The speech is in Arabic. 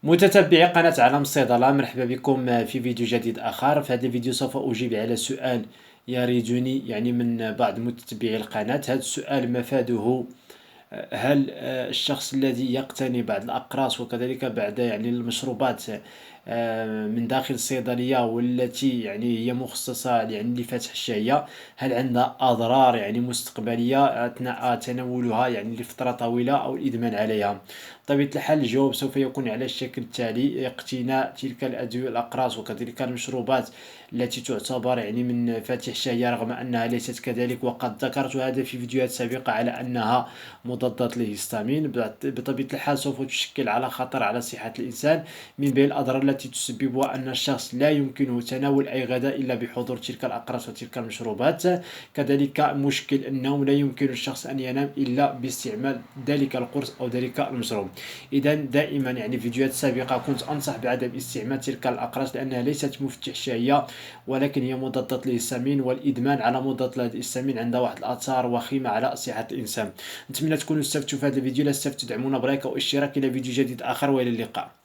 متتبعي قناة عالم الصيدلة، مرحبا بكم في فيديو جديد آخر. في هذا الفيديو سوف أجيب على سؤال يريدني من بعض متتبعي القناة. هذا السؤال مفاده: هل الشخص الذي يقتني بعض الأقراص وكذلك بعض المشروبات من داخل الصيدلية، والتي هي مخصصة لفتح الشهية، هل عندها أضرار مستقبلية أثناء تناولها لفترة طويلة، أو الإدمان عليها؟ بطبيعة الحال الجواب سوف يكون على الشكل التالي: اقتناء تلك الأدوية الأقراص وكذلك المشروبات التي تعتبر من فاتح الشهية، رغم أنها ليست كذلك، وقد ذكرت هذا في فيديوهات سابقة على أنها مضادات للهستامين، بطبيعة الحال سوف تشكل على خطر على صحة الإنسان. من بين الأضرار التي تسببها أن الشخص لا يمكنه تناول أي غذاء إلا بحضور تلك الأقراص وتلك المشروبات. كذلك مشكل النوم: لا يمكن الشخص أن ينام إلا باستعمال ذلك القرص أو ذلك المشروب. إذا دائما في فيديوهات سابقة كنت أنصح بعدم استعمال تلك الأقراص، لأنها ليست مفتح شهية، ولكن هي مضادات للهستامين، والإدمان على مضادات للهستامين عندها واحد الآثار وخيمة على صحة الإنسان. نتمنى تكونوا استفدتوا في هذا الفيديو. لا استفدتوا، دعمونا بلايك أو اشتراك. إلى فيديو جديد آخر، وإلى اللقاء.